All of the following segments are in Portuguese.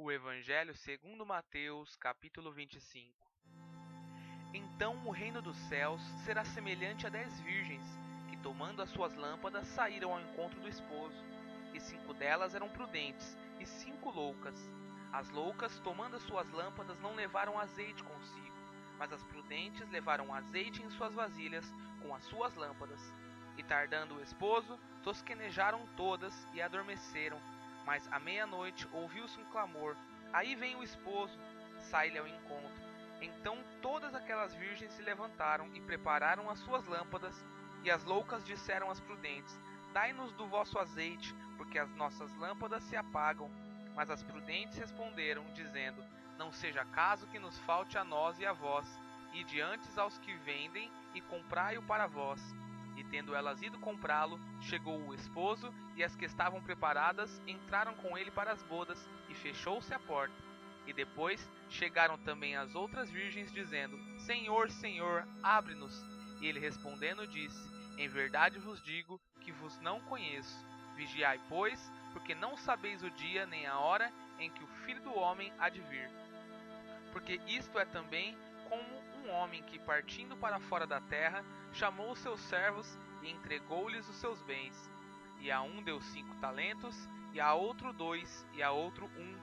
O Evangelho segundo Mateus, capítulo 25. Então o reino dos céus será semelhante a 10 virgens, que tomando as suas lâmpadas saíram ao encontro do esposo. E 5 delas eram prudentes, e 5 loucas. As loucas, tomando as suas lâmpadas, não levaram azeite consigo, mas as prudentes levaram azeite em suas vasilhas com as suas lâmpadas. E tardando o esposo, tosquenejaram todas e adormeceram. Mas à meia-noite ouviu-se um clamor: aí vem o esposo, sai-lhe ao encontro. Então todas aquelas virgens se levantaram e prepararam as suas lâmpadas. E as loucas disseram às prudentes: dai-nos do vosso azeite, porque as nossas lâmpadas se apagam. Mas as prudentes responderam, dizendo: não seja caso que nos falte a nós e a vós. Ide antes aos que vendem e comprai-o para vós. E tendo elas ido comprá-lo, chegou o esposo, e as que estavam preparadas entraram com ele para as bodas, e fechou-se a porta. E depois chegaram também as outras virgens, dizendo: Senhor, Senhor, abre-nos. E ele respondendo disse: em verdade vos digo que vos não conheço. Vigiai, pois, porque não sabeis o dia nem a hora em que o Filho do Homem há de vir. Porque isto é também como um homem que, partindo para fora da terra, chamou os seus servos e entregou-lhes os seus bens. E a um deu 5 talentos, e a outro 2, e a outro 1,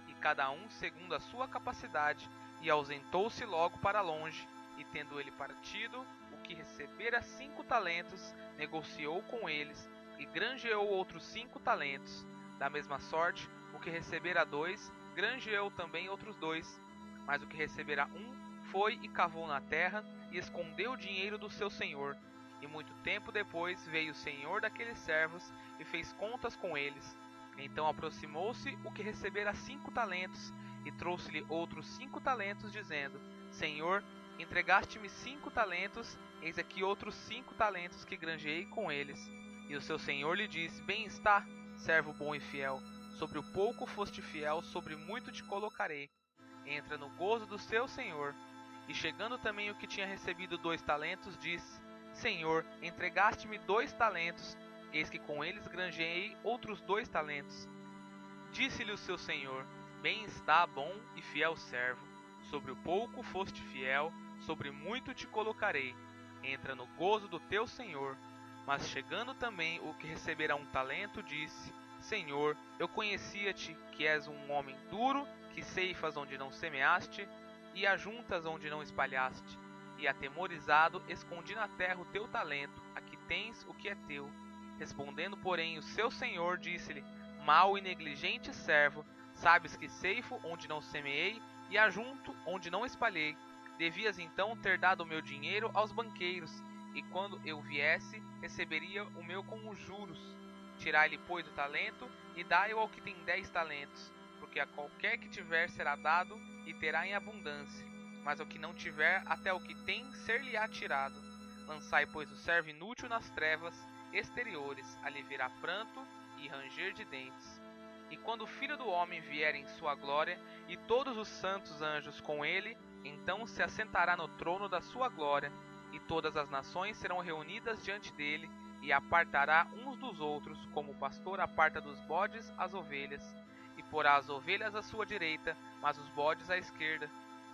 e cada um segundo a sua capacidade, e ausentou-se logo para longe. E tendo ele partido, o que recebera 5 talentos, negociou com eles, e granjeou outros 5 talentos. Da mesma sorte, o que recebera 2, granjeou também outros 2. Mas o que recebera 1, foi e cavou na terra, e escondeu o dinheiro do seu senhor. E muito tempo depois veio o senhor daqueles servos, e fez contas com eles. Então aproximou-se o que recebera 5 talentos, e trouxe-lhe outros 5 talentos, dizendo: Senhor, entregaste-me 5 talentos, eis aqui outros 5 talentos que granjeei com eles. E o seu senhor lhe disse: bem está, servo bom e fiel, sobre o pouco foste fiel, sobre muito te colocarei. Entra no gozo do seu senhor. E chegando também o que tinha recebido 2 talentos, disse: Senhor, entregaste-me 2 talentos, eis que com eles granjeei outros 2 talentos. Disse-lhe o seu senhor: bem está, bom e fiel servo, sobre o pouco foste fiel, sobre muito te colocarei. Entra no gozo do teu senhor. Mas chegando também o que recebera 1 talento, disse: Senhor, eu conhecia-te, que és um homem duro, que ceifas onde não semeaste, e ajuntas onde não espalhaste. E atemorizado, escondi na terra o teu talento, aqui tens o que é teu. Respondendo, porém, o seu senhor disse-lhe: mau e negligente servo, sabes que ceifo onde não semeei, e ajunto onde não espalhei. Devias então ter dado o meu dinheiro aos banqueiros, e quando eu viesse, receberia o meu com os juros. Tirai-lhe, pois, o talento, e dai-o ao que tem 10 talentos, porque a qualquer que tiver será dado, e terá em abundância. Mas ao que não tiver, até o que tem, ser-lhe-á tirado. Lançai, pois, o servo inútil nas trevas exteriores, ali virá pranto e ranger de dentes. E quando o Filho do Homem vier em sua glória, e todos os santos anjos com ele, então se assentará no trono da sua glória, e todas as nações serão reunidas diante dele, e apartará uns dos outros, como o pastor aparta dos bodes as ovelhas, e porá as ovelhas à sua direita, mas os bodes à esquerda.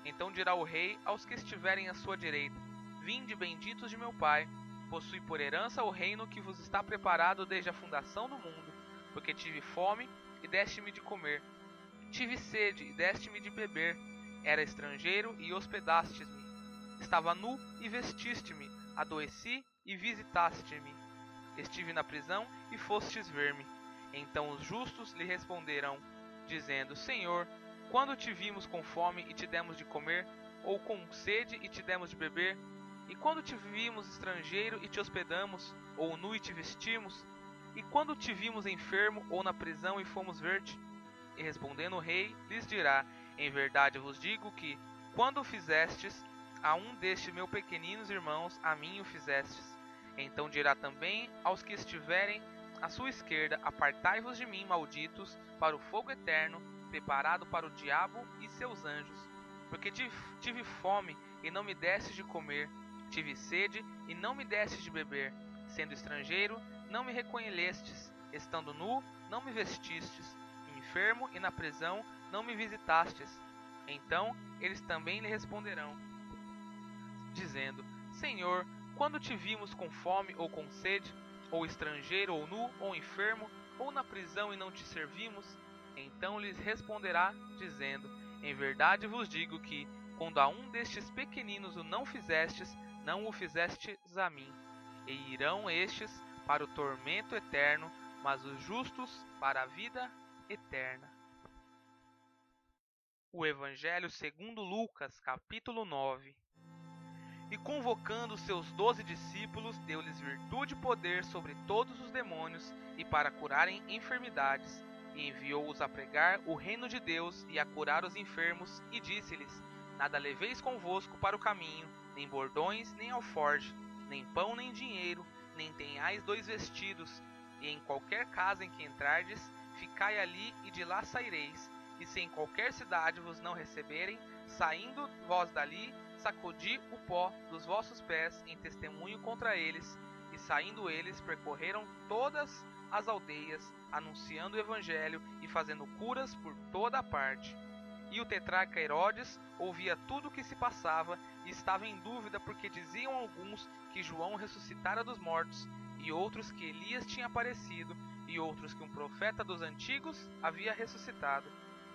Então dirá o rei aos que estiverem à sua direita: vinde, benditos de meu Pai, possui por herança o reino que vos está preparado desde a fundação do mundo, porque tive fome e deste-me de comer, tive sede e deste-me de beber, era estrangeiro e hospedastes-me, estava nu e vestiste-me, adoeci e visitaste-me, estive na prisão e fostes ver-me. Então os justos lhe responderão, dizendo: Senhor, quando te vimos com fome e te demos de comer, ou com sede e te demos de beber? E quando te vimos estrangeiro e te hospedamos, ou nu e te vestimos? E quando te vimos enfermo ou na prisão e fomos ver-te? E respondendo o rei, lhes dirá: em verdade vos digo que, quando o fizestes a um destes meus pequeninos irmãos, a mim o fizestes. Então dirá também aos que estiverem à sua esquerda: apartai-vos de mim, malditos, para o fogo eterno, preparado para o diabo e seus anjos. Porque tive fome e não me destes de comer, tive sede e não me destes de beber, sendo estrangeiro, não me reconhecestes, estando nu, não me vestistes, enfermo e na prisão, não me visitastes? Então eles também lhe responderão, dizendo: Senhor, quando te vimos com fome ou com sede, ou estrangeiro ou nu, ou enfermo, ou na prisão e não te servimos? Então lhes responderá, dizendo: Em verdade vos digo que, quando a um destes pequeninos o não fizestes, não o fizestes a mim. E irão estes para o tormento eterno, mas os justos para a vida eterna. O Evangelho segundo Lucas, capítulo 9. E convocando seus 12 discípulos, deu-lhes virtude e poder sobre todos os demônios, e para curarem enfermidades, e enviou-os a pregar o reino de Deus e a curar os enfermos, e disse-lhes: Nada leveis convosco para o caminho, nem bordões, nem alforje, nem pão, nem dinheiro, nem tenhais 2 vestidos, e em qualquer casa em que entrardes, ficai ali e de lá saireis. E se em qualquer cidade vos não receberem, saindo vós dali, sacudi o pó dos vossos pés em testemunho contra eles. E saindo eles, percorreram todas as aldeias, anunciando o evangelho e fazendo curas por toda a parte. E o tetrarca Herodes ouvia tudo o que se passava e estava em dúvida, porque diziam alguns que João ressuscitara dos mortos, e outros que Elias tinha aparecido, e outros que um profeta dos antigos havia ressuscitado.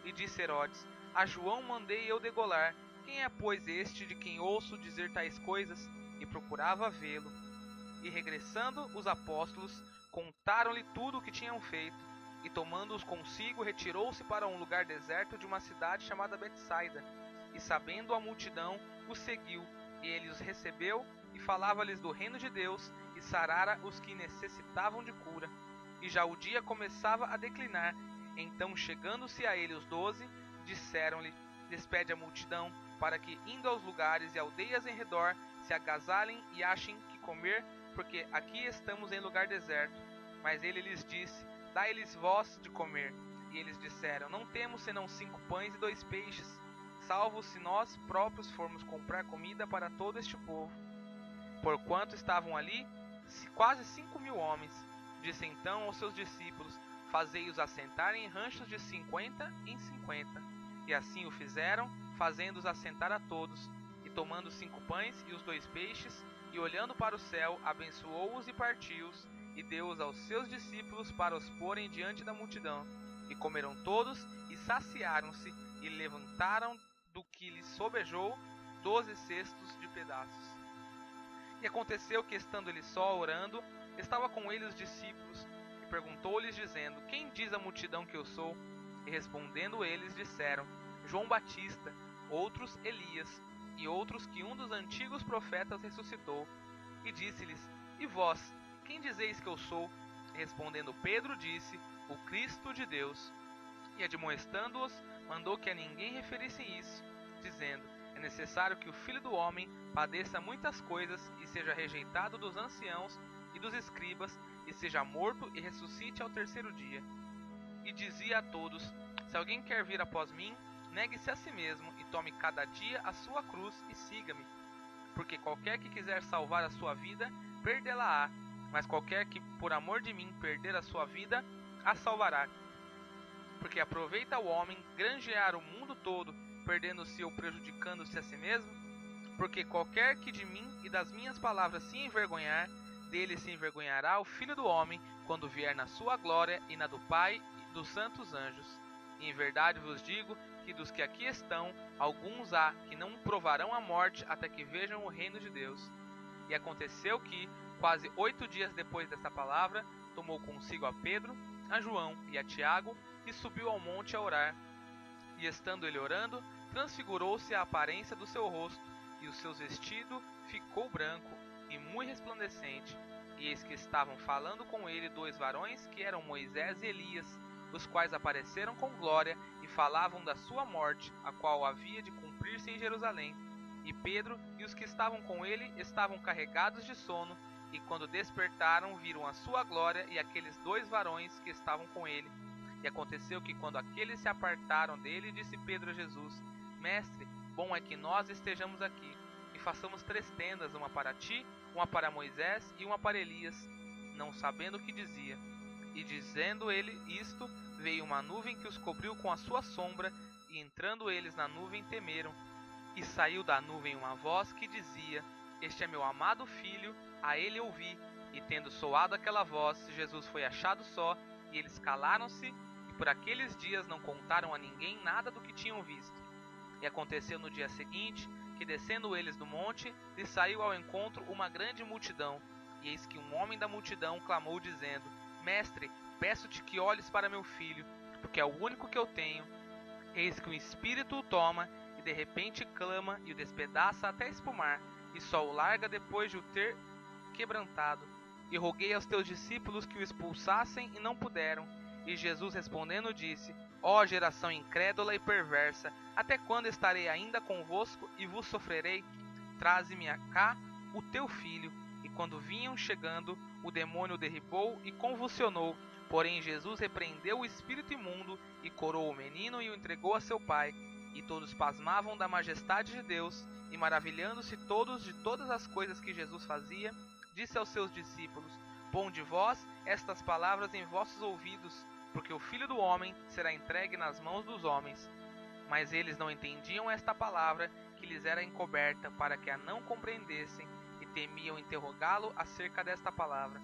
E disse Herodes: A João mandei eu degolar. Quem é, pois, este de quem ouço dizer tais coisas? E procurava vê-lo. E regressando os apóstolos, contaram-lhe tudo o que tinham feito. E tomando-os consigo, retirou-se para um lugar deserto de uma cidade chamada Betsaida. E sabendo a multidão, os seguiu. E ele os recebeu e falava-lhes do reino de Deus, e sarara os que necessitavam de cura. E já o dia começava a declinar. Então, chegando-se a ele os 12, disseram-lhe: Despede a multidão, para que, indo aos lugares e aldeias em redor, se agasalhem e achem que comer, porque aqui estamos em lugar deserto. Mas ele lhes disse: Dai-lhes vós de comer. E eles disseram: Não temos senão 5 pães e 2 peixes, salvo se nós próprios formos comprar comida para todo este povo. Porquanto estavam ali quase 5.000 homens. Disse então aos seus discípulos: Fazei-os assentar em ranchos de 50 em 50. E assim o fizeram, fazendo-os assentar a todos. E tomando 5 pães e os 2 peixes, e olhando para o céu, abençoou-os e partiu-os, e deu-os aos seus discípulos para os porem diante da multidão. E comeram todos, e saciaram-se, e levantaram do que lhes sobejou 12 cestos de pedaços. E aconteceu que, estando ele só orando, estava com ele os discípulos, e perguntou-lhes, dizendo: Quem diz a multidão que eu sou? E respondendo eles, disseram: João Batista, outros Elias, e outros que um dos antigos profetas ressuscitou. E disse-lhes: E vós, quem dizeis que eu sou? E respondendo Pedro, disse: O Cristo de Deus. E admoestando-os, mandou que a ninguém referissem isso, dizendo: É necessário que o Filho do Homem padeça muitas coisas, e seja rejeitado dos anciãos e dos escribas, e seja morto e ressuscite ao 3º dia. E dizia a todos: Se alguém quer vir após mim, negue-se a si mesmo, e tome cada dia a sua cruz, e siga-me. Porque qualquer que quiser salvar a sua vida, perdê-la-á, mas qualquer que por amor de mim perder a sua vida, a salvará. Porque aproveita o homem granjear o mundo todo, perdendo-se ou prejudicando-se a si mesmo? Porque qualquer que de mim e das minhas palavras se envergonhar, dele se envergonhará o Filho do Homem, quando vier na sua glória e na do Pai e dos santos anjos. E em verdade vos digo que dos que aqui estão, alguns há que não provarão a morte até que vejam o reino de Deus. E aconteceu que, quase 8 dias depois desta palavra, tomou consigo a Pedro, a João e a Tiago, e subiu ao monte a orar. E estando ele orando, transfigurou-se a aparência do seu rosto, e o seu vestido ficou branco e muito resplandecente. E eis que estavam falando com ele 2 varões, que eram Moisés e Elias, os quais apareceram com glória e falavam da sua morte, a qual havia de cumprir-se em Jerusalém. E Pedro e os que estavam com ele estavam carregados de sono, e quando despertaram, viram a sua glória e aqueles 2 varões que estavam com ele. E aconteceu que, quando aqueles se apartaram dele, disse Pedro a Jesus: Mestre, bom é que nós estejamos aqui, e façamos 3 tendas, uma para ti, uma para Moisés e uma para Elias, não sabendo o que dizia. E dizendo ele isto, veio uma nuvem que os cobriu com a sua sombra, e entrando eles na nuvem temeram. E saiu da nuvem uma voz que dizia: Este é meu amado filho, a ele ouvi. E tendo soado aquela voz, Jesus foi achado só, e eles calaram-se, e por aqueles dias não contaram a ninguém nada do que tinham visto. E aconteceu no dia seguinte, que descendo eles do monte, lhes saiu ao encontro uma grande multidão. E eis que um homem da multidão clamou dizendo: Mestre, peço-te que olhes para meu filho, porque é o único que eu tenho. Eis que um espírito o toma, e de repente clama e o despedaça até espumar, e só o larga depois de o ter quebrantado. E roguei aos teus discípulos que o expulsassem, e não puderam. E Jesus respondendo disse: Ó geração incrédula e perversa, até quando estarei ainda convosco e vos sofrerei? Traze-me cá o teu filho. E quando vinham chegando, o demônio o derribou e convulsionou. Porém Jesus repreendeu o espírito imundo, e curou o menino e o entregou a seu pai. E todos pasmavam da majestade de Deus, e maravilhando-se todos de todas as coisas que Jesus fazia, disse aos seus discípulos: Ponde vós estas palavras em vossos ouvidos, porque o Filho do Homem será entregue nas mãos dos homens. Mas eles não entendiam esta palavra, que lhes era encoberta, para que a não compreendessem, e temiam interrogá-lo acerca desta palavra.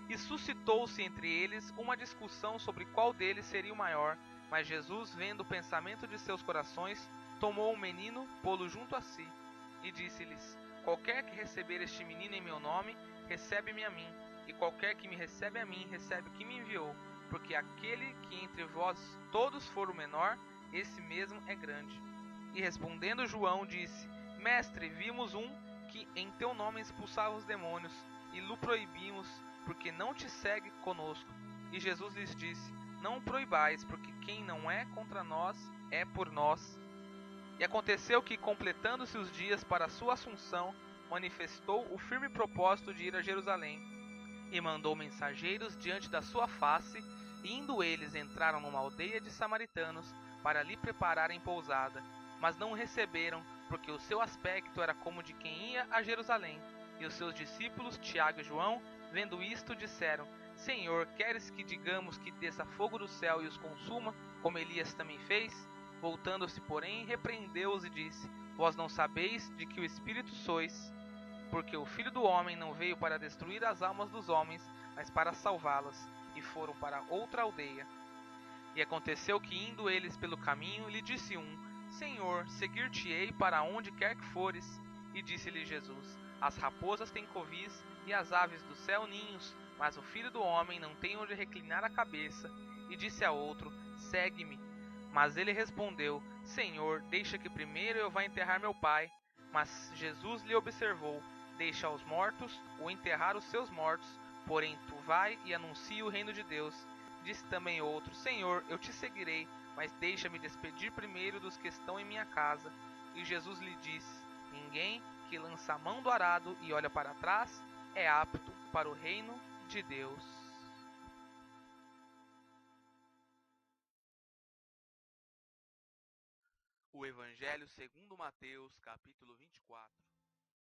E suscitou-se entre eles uma discussão sobre qual deles seria o maior. Mas Jesus, vendo o pensamento de seus corações, tomou o menino, pô-lo junto a si, e disse-lhes: Qualquer que receber este menino em meu nome, recebe-me a mim, e qualquer que me recebe a mim, recebe o que me enviou. Porque aquele que entre vós todos for o menor, esse mesmo é grande. E respondendo João, disse: Mestre, vimos um que em teu nome expulsava os demônios, e lhe proibimos, porque não te segue conosco. E Jesus lhes disse: Não o proibais, porque quem não é contra nós, é por nós. E aconteceu que, completando-se os dias para a sua assunção, manifestou o firme propósito de ir a Jerusalém, e mandou mensageiros diante da sua face, e indo eles entraram numa aldeia de samaritanos, para lhe prepararem pousada. Mas não o receberam, porque o seu aspecto era como de quem ia a Jerusalém. E os seus discípulos, Tiago e João, vendo isto, disseram: Senhor, queres que digamos que desça fogo do céu e os consuma, como Elias também fez? Voltando-se, porém, repreendeu-os e disse: Vós não sabeis de que o Espírito sois, porque o Filho do Homem não veio para destruir as almas dos homens, mas para salvá-las. E foram para outra aldeia. E aconteceu que, indo eles pelo caminho, lhe disse um: Senhor, seguir-te-ei para onde quer que fores. E disse-lhe Jesus: As raposas têm covis, e as aves do céu ninhos, mas o Filho do Homem não tem onde reclinar a cabeça. E disse a outro: Segue-me. Mas ele respondeu: Senhor, deixa que primeiro eu vá enterrar meu pai. Mas Jesus lhe observou: Deixa aos mortos ou enterrar os seus mortos, porém tu vai e anuncia o reino de Deus. Disse também outro: Senhor, eu te seguirei, mas deixa-me despedir primeiro dos que estão em minha casa. E Jesus lhe disse: Ninguém que lança a mão do arado e olha para trás é apto para o reino de Deus. O Evangelho segundo Mateus, capítulo 24.